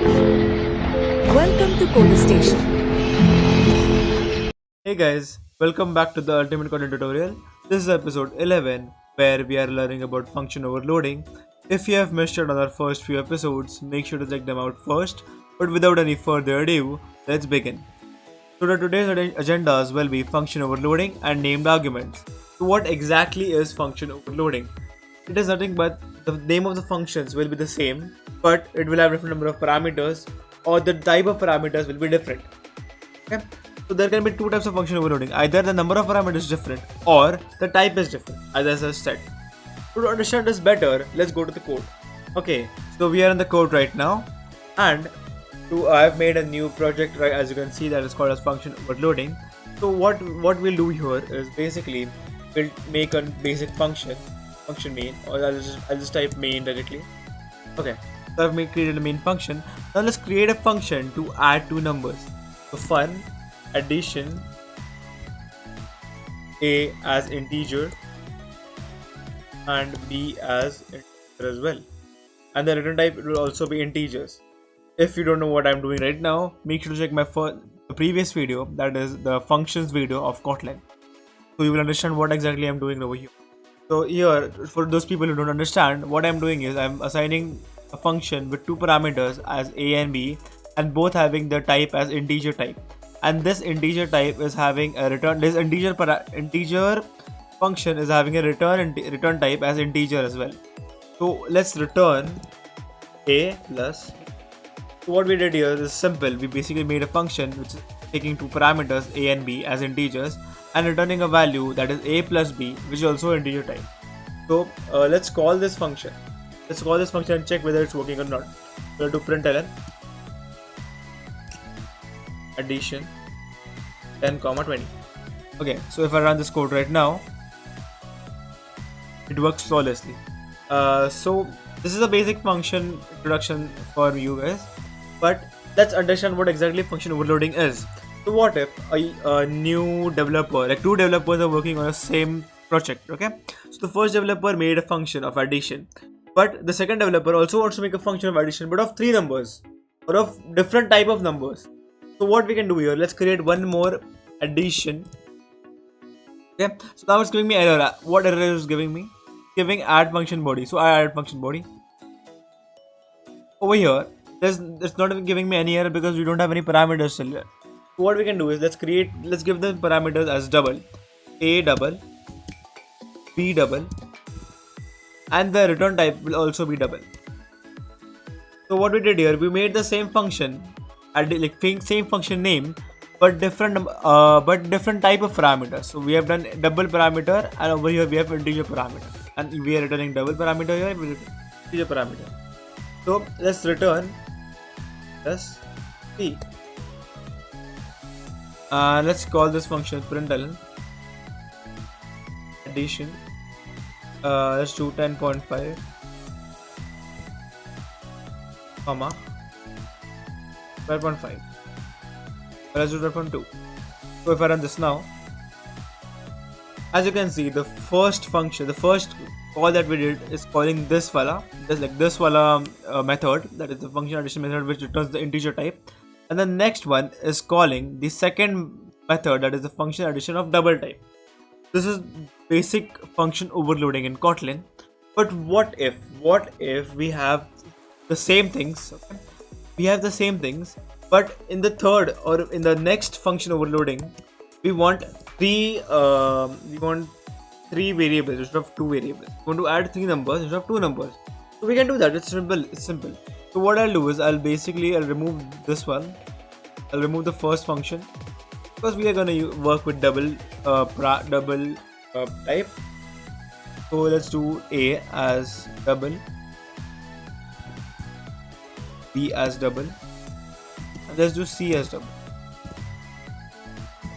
Welcome to Code Station. Hey guys, welcome back to the Ultimate Content Tutorial. This is episode 11 where we are learning about function overloading. If you have missed out on our first few episodes, make sure to check them out first. But without any further ado, let's begin. So today's agendas will be function overloading and named arguments. So what exactly is function overloading? It is nothing but the name of the functions will be the same, but it will have different number of parameters or the type of parameters will be different. Okay? So there can be two types of function overloading. Either the number of parameters is different or the type is different, as I said. To understand this better, let's go to the code. Okay, so we are in the code right now, and I've made a new project, right? As you can see, that is called as function overloading. So what we'll do here is basically we'll make a basic function main, or I'll just type main directly. Okay, so created a main function. Now let's create a function to add two numbers. So fun addition a as integer and b as integer as well, and the return type will also be integers. If you don't know what I'm doing right now, make sure to check the previous video, that is the functions video of Kotlin, so you will understand what exactly I'm doing over here. So here, for those people who don't understand, what I'm doing is I'm assigning a function with two parameters as a and b, and both having the type as integer type. And this integer type is having a return. This integer function is having a return type as integer as well. So let's return a plus. So what we did here is simple. We basically made a function which is taking two parameters a and b as integers and returning a value that is a plus b, which is also integer type. So let's call this function. Let's call this function and check whether it's working or not. So we'll do println addition 10, 20. Okay, so if I run this code right now, it works flawlessly. So this is a basic function introduction for you guys, but let's understand what exactly function overloading is. So what if a new developer, like two developers are working on the same project, okay? So the first developer made a function of addition, but the second developer also wants to make a function of addition, but of three numbers or of different type of numbers. So what we can do here, let's create one more addition. Okay, so now it's giving me error. What error is giving me? Giving add function body. So I add function body. Over here, it's not even giving me any error because we don't have any parameters still here. So what we can do is let's give the parameters as double, a double, b double, and the return type will also be double. So what we did here, we made the same function, same function name, but different type of parameters. So we have done double parameter, and over here we have integer parameter, and we are returning double parameter here, we return integer parameter. So let's return plus c. Let's call this function println addition. Let's do 10.5 comma 12.5. Let's do 12.2. So if I run this now, as you can see, the first call that we did is calling this method, that is the function addition method, which returns the integer type, and the next one is calling the second method, that is the function addition of double type. This is basic function overloading in Kotlin. But what if we have the same things? Okay? We have the same things, but in the third or in the next function overloading, we want three variables instead of two variables. We want to add three numbers instead of two numbers. So we can do that. It's simple. So what I'll do is I'll remove this one. I'll remove the first function because we are gonna work with double type. So let's do a as double, b as double, and let's do c as double,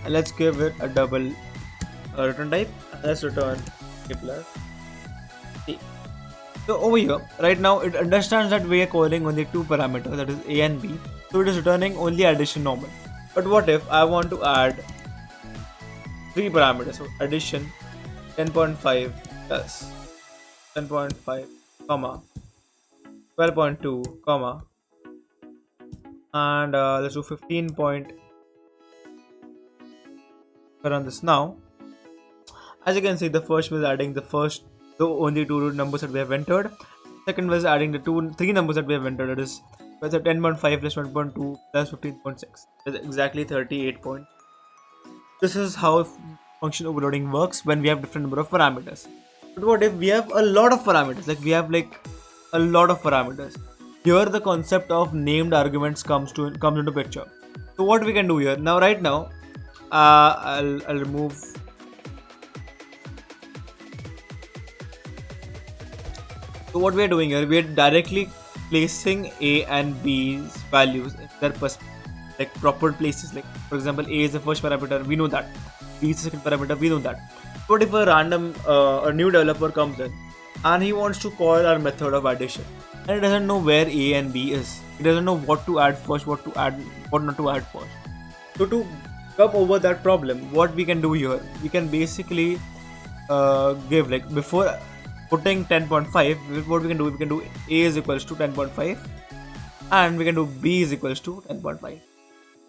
and let's give it a double return type, and let's return a plus c. So over here right now it understands that we are calling only two parameters, that is a and b, so it is returning only addition normal. But what if I want to add three parameters? So addition 10.5 plus 10.5 comma 12.2 comma And let's do 15 point. Run this now. As you can see, the first was adding the only two numbers that we have entered. Second was adding the three numbers that we have entered. That is, that's a 10.5 plus 1.2 plus 15.6. That's exactly 38 points. This is how function overloading works when we have different number of parameters. But what if we have a lot of parameters? Like we have like a lot of parameters. Here the concept of named arguments comes into picture. So what we can do here now, right now, I'll remove. So what we are doing here, we are directly placing A and B's values in their like proper places. Like for example, A is the first parameter, we know that. B is the second parameter, we know that. What if a new developer comes in and he wants to call our method of addition, and he doesn't know where A and B is. He doesn't know what to add first, what not to add first. So to come over that problem, what we can do here, we can basically give, like, before putting 10.5, what we can do A is equals to 10.5 and we can do B is equals to 10.5.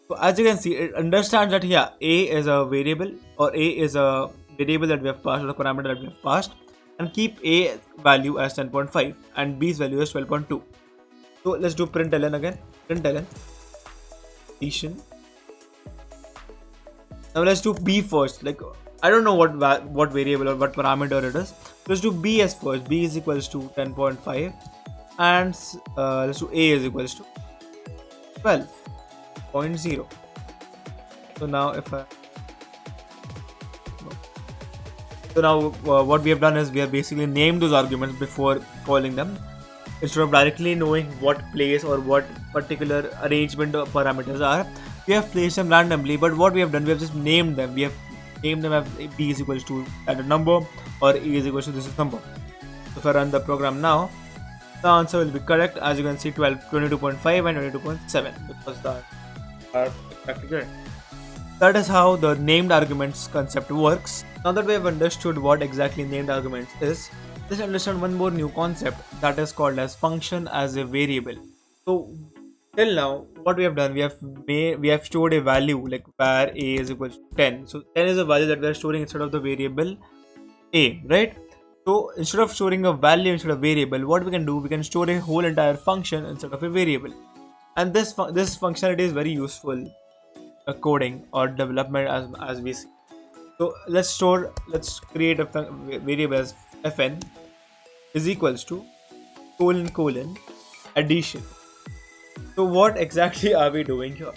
So as you can see, it understands that A is a variable, or A is a variable that we have passed, or a parameter that we have passed, and keep A value as 10.5 and B's value as 12.2. So let's do println again. Println addition. Now let's do B first. Like I don't know what variable or what parameter it is. So let's do B as first. B is equals to 10.5 and let's do A is equals to 12.0. So now what we have done is we have basically named those arguments before calling them, instead of directly knowing what place or what particular arrangement of parameters are. We have placed them randomly, but what we have done, we have just named them. We have named them as B is equals to that number, or A is equals to this number. So if I run the program now, the answer will be correct. As you can see, 22.5 and 22.7, because that are exactly correct. That is how the named arguments concept works. Now that we have understood what exactly named arguments is, let's understand one more new concept that is called as function as a variable. So till now, what we have done, we have stored a value like where A is equal to 10. So 10 is a value that we are storing instead of the variable A, right? So instead of storing a value instead of variable, what we can do, we can store a whole entire function instead of a variable. And this functionality is very useful coding or development as we see. So let's create a variable as fn is equals to : addition. So what exactly are we doing here?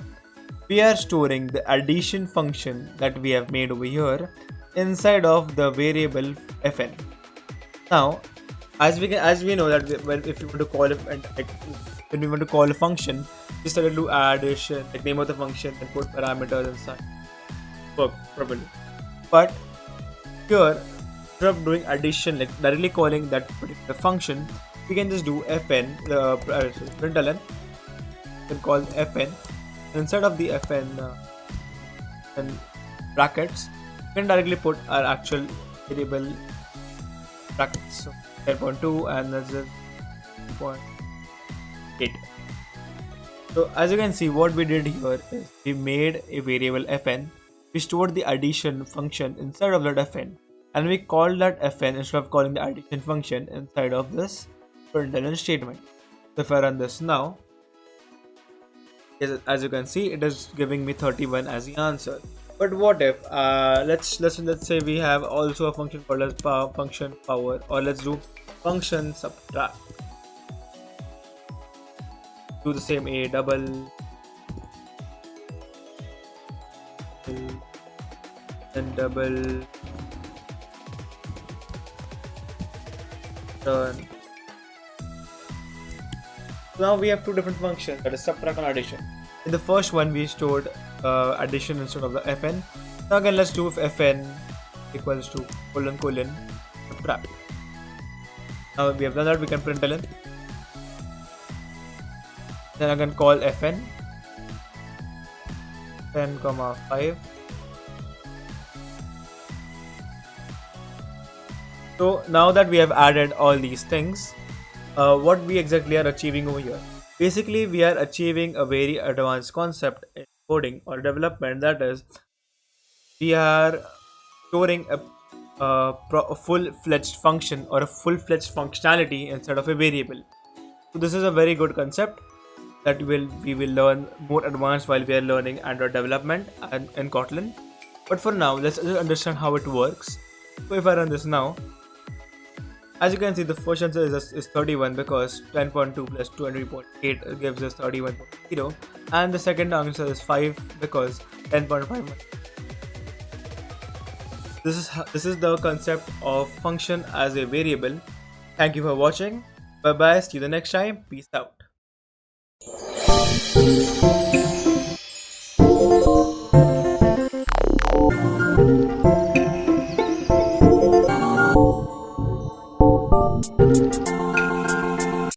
We are storing the addition function that we have made over here inside of the variable fn. Now, as we know that if you want to call it, like when we want to call a function, we started to addition, like name of the function and put parameters and such. Work properly. But here, instead of doing addition, like directly calling that particular function, we can just do fn, println. We can call fn. Instead of the fn and brackets, we can directly put our actual variable brackets. So 10.2 and that's 0.8. So as you can see, what we did here is we made a variable fn. We stored the addition function inside of that fn, and we called that fn instead of calling the addition function inside of this println statement. So if I run this now, as you can see, it is giving me 31 as the answer. But what if let's say we have also a function called as function power, or let's do function subtract. Do the same, a double and double turn. So now we have two different functions, that is subtract and addition. In the first one, we stored addition instead of the fn. Now again, let's do if fn equals to : subtract. Now we have done that, we can print ln. Then I can call fn 10,5. So now that we have added all these things, what we exactly are achieving over here, Basically, we are achieving a very advanced concept in coding or development, that is, we are storing a full-fledged function or a full-fledged functionality instead of a variable. So this is a very good concept that we will learn more advanced while we are learning Android development and in Kotlin. But for now, let's just understand how it works. So if I run this now, as you can see, the first answer is 31 because 10.2 plus 20.8 gives us 31.0, and the second answer is 5 because 10.5. This is the concept of function as a variable. Thank you for watching. Bye bye. See you the next time. Peace out.